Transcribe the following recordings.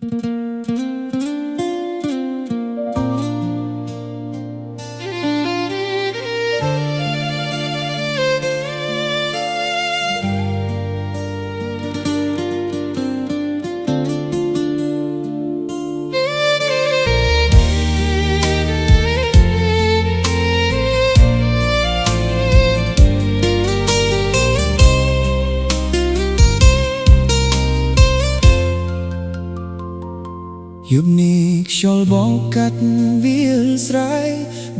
យប់នេះខ្យល់បងកាត់វាលស្រែ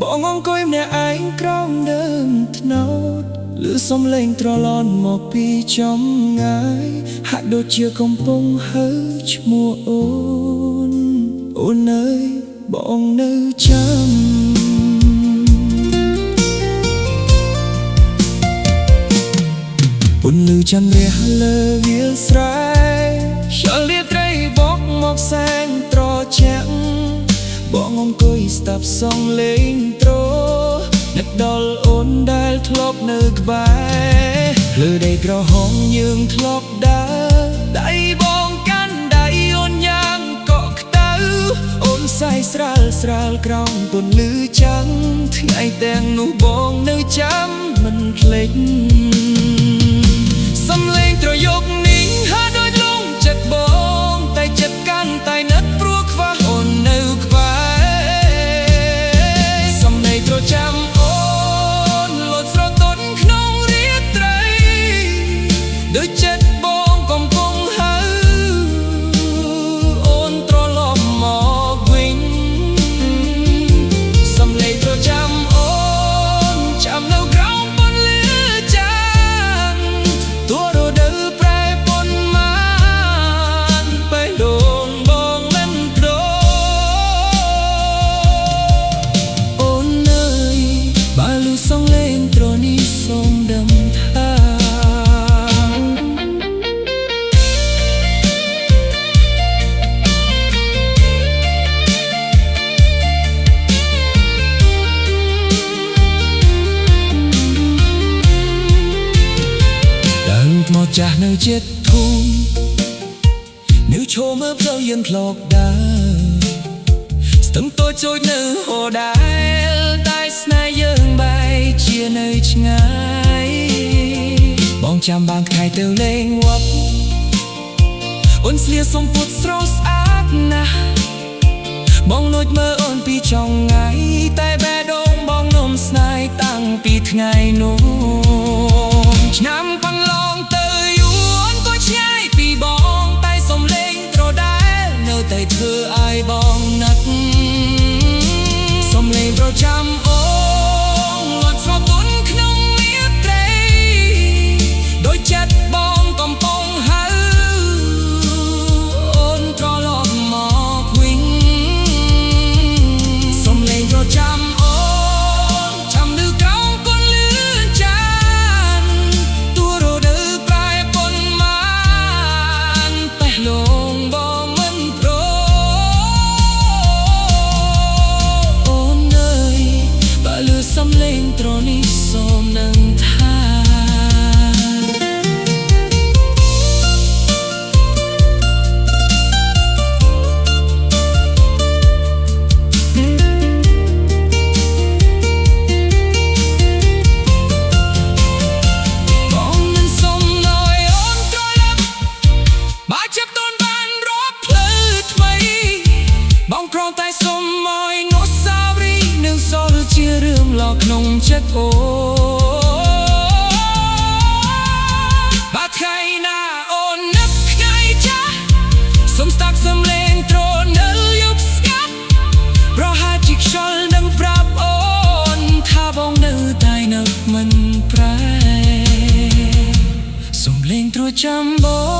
បងអង្គុយម្នាក់ឯងក្រោមដើមត្នោតឮសំឡេងត្រឡន់មកពីចម្ងាយហាក់ដូចជាកំពុងហៅឈ្មោះអូនអូនអើយបងនៅចាំពន្លឺចន្ទរះលើវាលស្រែខ្យល់រាត្រីបកមកសែងត្រជាក់បងអង្គុយស្ដាប់សងលេងត្រនឹកដល់អូនដែលធ្លាប់នៅក្បែរលើដីក្រហមយើងធ្លាប់ដើរដៃបងកាន់ដៃអូនយ៉ាងកក់ក្តៅអូនសាយស្រាលស្រាលក្រោមពន្លឺច័ន្ទថ្ងៃទាំងនោះបងនៅចាំមិនភ្លេចសំឡេងត្រយប់នេះហាដូចលងចិត្តបងតែចិត្តកាន់តែនឹកព្រោះខ្វះអូននៅក្បែរសំឡេងត្រចាំអូនលោតស្រទន់ក្នុងរាត្រីដូចចិត្តបងកំពុងហៅអូនត្រឡប់មកវិញសំឡេងត្រចាំអូនចាំនៅក្រោមពន្លឺច័ន្ទទោះរដូវប្រែប៉ុន្មានពេលដងបងមិនប្រអូនអើយបើលឺសំឡេងត្រនេះសូមដឹងថាមកចាស់នៅចិត្តធូមនៅឈរមើលផ្លូវយន្តផ្លកដើរស្ទឹងតូចចូលនៅហូរដែលតែស្នេហ៍យើងបែកជានៅឆ្ងាយបងចាំបានថ្ងៃទៅលេងវត្តអូនស្លៀកសំពត់ស្រស់ស្អាតណាស់បងលួចមើលអូនពីចុងថ្ងៃតែបេះដូងបងនំស្នេហ៍តាំងពីថ្ងៃនោះឆ្នាំកន្លងទៅយូរអូនក៏ឆ្ងាយពីបងតែសំឡេងត្រដែលនៅតែធ្វើឲ្យបងនឹកសំឡេងប្រចាំអូនលត់ស្រទន់ក្នុងរាត្រីដូចចិត្តបងកំពុងហៅអូនត្រឡប់មកវិញសំឡេងប្រចាំអូនចាំនៅក្រោមពន្លឺច័ន្ទទោះរដូវប្រែប៉ុន្មានតែលងបងមិនប្រអូនអើយបើលឺសំឡេងត្រនេះសូមនឹងថាបងគ្រាន់តែសុំឲ្យនុស្សាវរីយ៍នឹងសល់ជារឿងឡកក្នុងចិត្តអូបើថ្ងៃណាអូននឹកថ្ងៃចាស់សុំស្ដាប់សំឡេងត្រនិលយប់ស្ងាត់ប្រហែលជាខ្យល់នឹងប្រាប់អូនថាបងនៅតែនឹកមិនប្រែសំឡេងត្រចាំបង